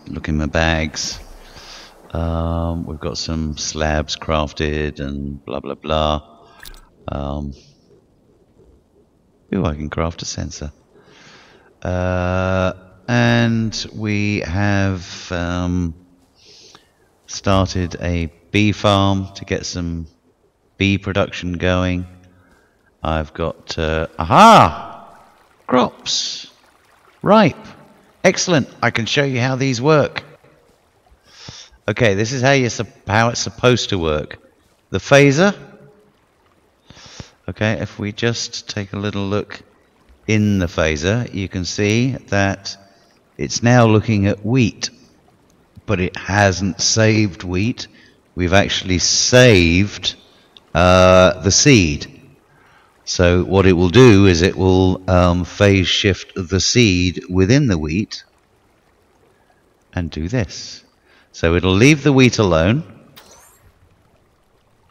look in my bags. We've got some slabs crafted and blah blah blah. Ooh, I can craft a sensor. And we have started a bee farm to get some bee production going. I've got crops ripe. Excellent. I can show you how these work. Okay, this is how it's supposed to work. The phaser. Okay, if we just take a little look in the phaser, you can see that it's now looking at wheat, but it hasn't saved wheat. We've actually saved the seed. So what it will do is it will phase shift the seed within the wheat and do this. So it'll leave the wheat alone,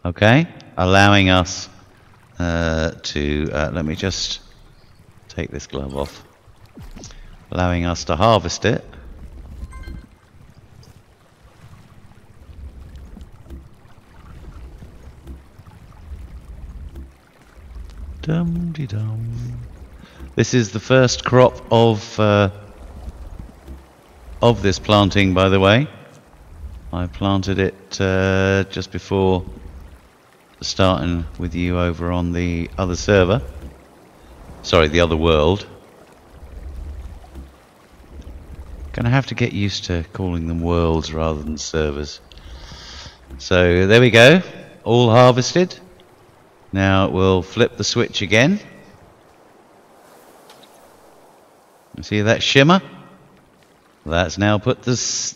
okay, allowing us let me just take this glove off, allowing us to harvest it. Dum-de-dum. This is the first crop of this planting, by the way. I planted it just before starting with you over on the other server. Sorry, the other world. Gonna have to get used to calling them worlds rather than servers. So there we go, all harvested. Now we'll flip the switch again. You see that shimmer? That's now put the seeds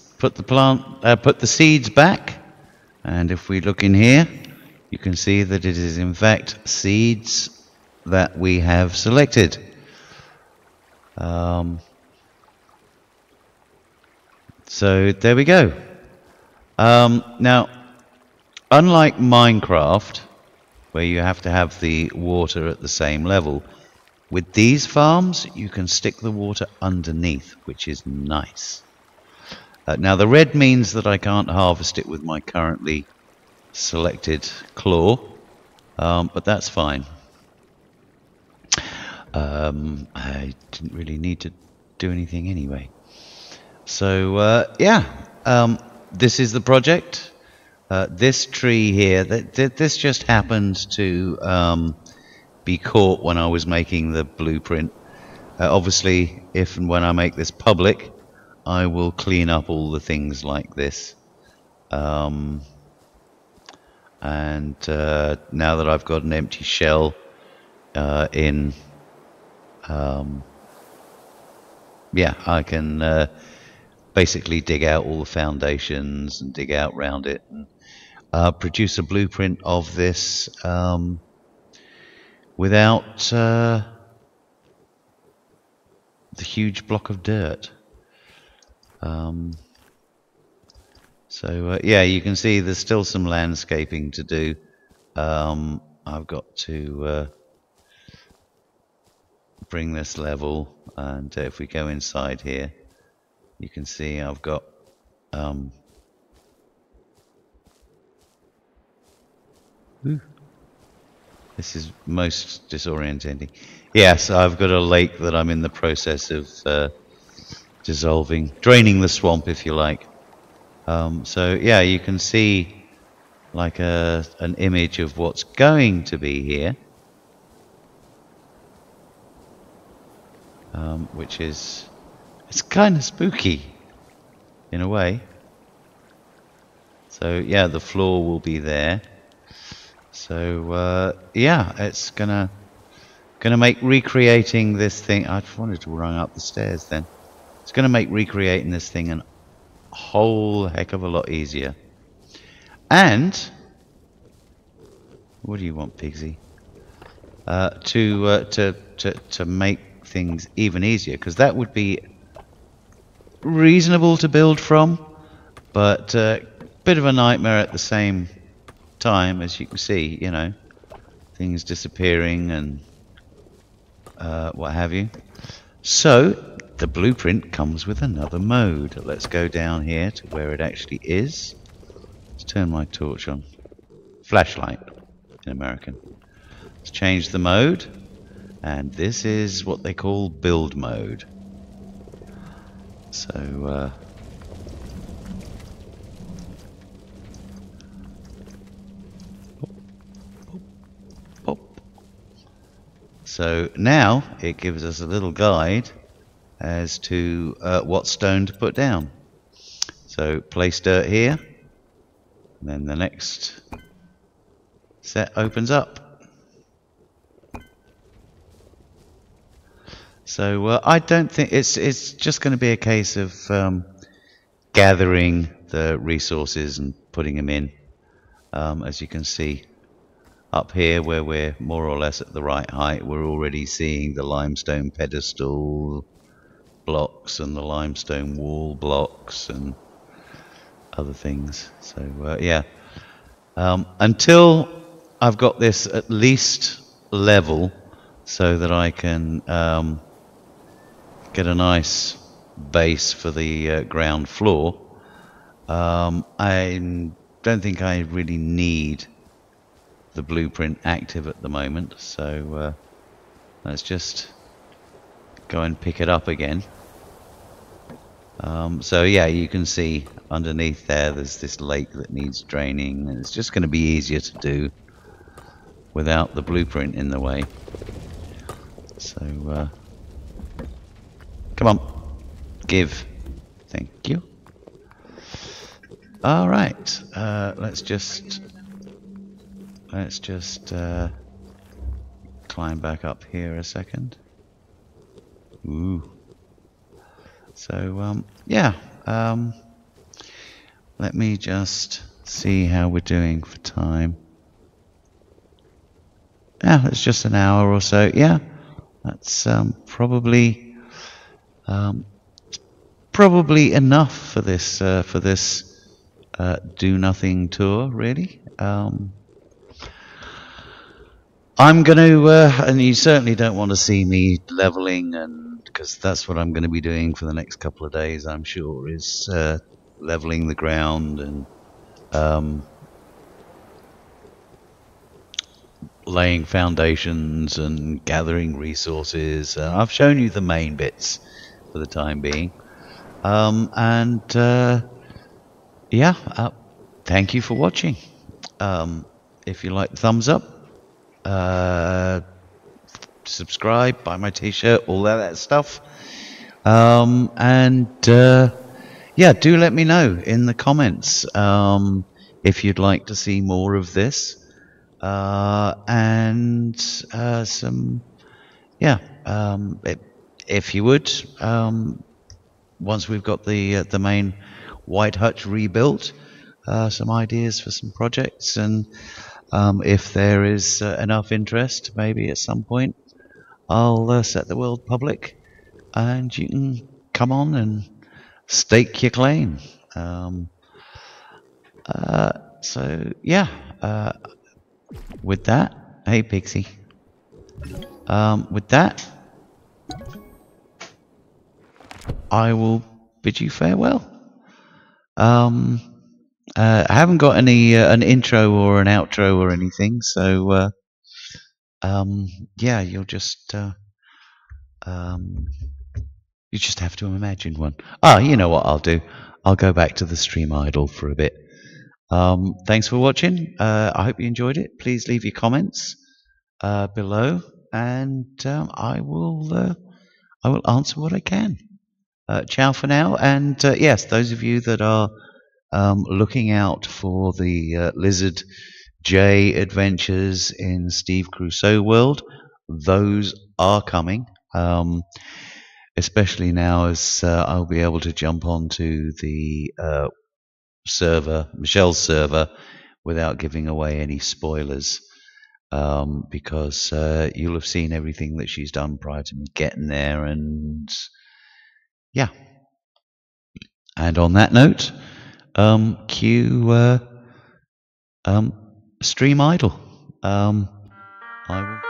back. And if we look in here, you can see that it is in fact seeds that we have selected. So there we go. Now, unlike Minecraft, where you have to have the water at the same level, with these farms you can stick the water underneath, which is nice. Now the red means that I can't harvest it with my currently selected claw, but that's fine. I didn't really need to do anything anyway. So yeah, this is the project. This tree here, this just happened to be caught when I was making the blueprint. Obviously, if and when I make this public, I will clean up all the things like this. And now that I've got an empty shell yeah, I can basically dig out all the foundations and dig out round it and produce a blueprint of this without the huge block of dirt. So yeah, you can see there's still some landscaping to do. I've got to bring this level, and if we go inside here, you can see I've got this is most disorientating. Yes, I've got a lake that I'm in the process of dissolving, draining the swamp, if you like. So yeah, you can see like an image of what's going to be here, which is, it's kind of spooky in a way. So yeah, the floor will be there. So yeah, it's gonna make recreating this thing. I just wanted to run up the stairs then. It's gonna make recreating this thing a whole heck of a lot easier. And what do you want, Pigsy? To make things even easier, because that would be reasonable to build from, but a bit of a nightmare at the same time, as you can see, you know, things disappearing and what have you. So the blueprint comes with another mode. Let's go down here to where it actually is. Let's turn my torch on. Flashlight in American. Let's change the mode, and this is what they call build mode. So so now it gives us a little guide as to what stone to put down. So place dirt here, and then the next set opens up. So I don't think it's just going to be a case of gathering the resources and putting them in. As you can see up here, where we're more or less at the right height, we're already seeing the limestone pedestal blocks and the limestone wall blocks and other things. So yeah, until I've got this at least level so that I can get a nice base for the ground floor, I don't think I really need the blueprint active at the moment. So let's just go and pick it up again. So yeah, you can see underneath there's this lake that needs draining, and it's just going to be easier to do without the blueprint in the way. So come on, give. Thank you. All right, let's just climb back up here a second. Ooh. So yeah, let me just see how we're doing for time. Yeah, it's just an hour or so. Yeah, that's probably enough for this do nothing tour, really. I'm going to, and you certainly don't want to see me leveling, and because that's what I'm going to be doing for the next couple of days, I'm sure, is leveling the ground and laying foundations and gathering resources. I've shown you the main bits for the time being, and yeah, thank you for watching. If you like, thumbs up, uh, subscribe, buy my t-shirt, all that stuff. And yeah, do let me know in the comments if you'd like to see more of this. And some, yeah, if you would, once we've got the main white hutch rebuilt, some ideas for some projects, and if there is enough interest, maybe at some point I'll set the world public, and you can come on and stake your claim. So yeah, with that, hey Pixie. With that, I will bid you farewell. I haven't got any an intro or an outro or anything, so yeah, you just have to imagine one. You know what I'll do? I'll go back to the stream idle for a bit. Thanks for watching. I hope you enjoyed it. Please leave your comments below, and I will answer what I can. Ciao for now, and yes, those of you that are looking out for the Lizard J adventures in Steve Crusoe world, those are coming. Especially now as I'll be able to jump onto the server, Michelle's server, without giving away any spoilers, because you'll have seen everything that she's done prior to me getting there, and yeah. And on that note, cue stream idle. I will.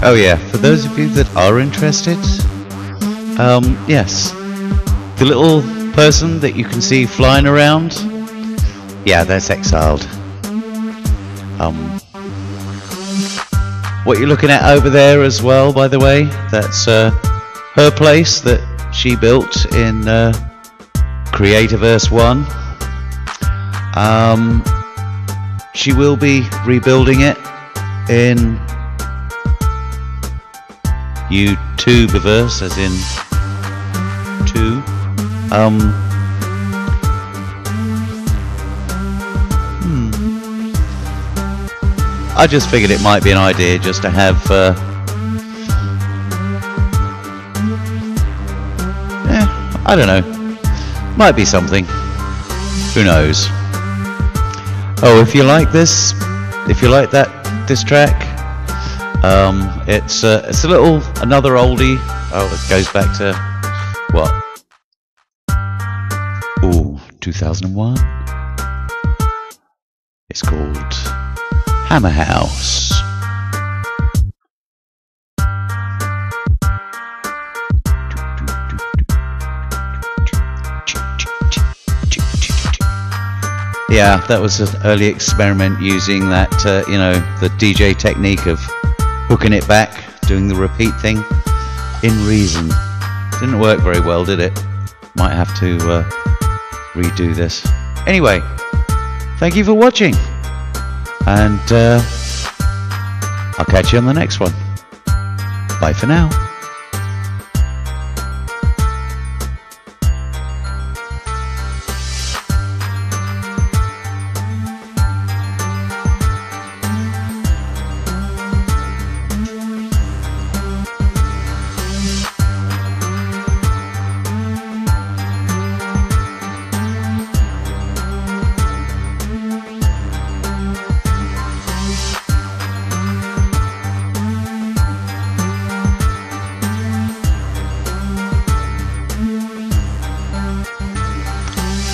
Oh yeah, for those of you that are interested, yes, the little person that you can see flying around, yeah, that's Exiled. What you're looking at over there as well, by the way, that's her place that she built in Creativerse 1. She will be rebuilding it in YouTubiverse, as in 2. I just figured it might be an idea just to have I don't know, might be something, who knows. Oh, if you like this, if you like this track, it's a little, another oldie. Oh, it goes back to what? Ooh, 2001. It's called Hammer House. Yeah, that was an early experiment using that, you know, the DJ technique of hooking it back, doing the repeat thing in Reason. Didn't work very well, did it? Might have to redo this. Anyway, thank you for watching, and I'll catch you on the next one. Bye for now.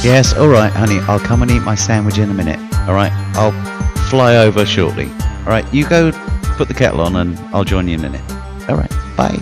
Yes, alright honey, I'll come and eat my sandwich in a minute. Alright, I'll fly over shortly. Alright, you go put the kettle on and I'll join you in a minute. Alright, bye.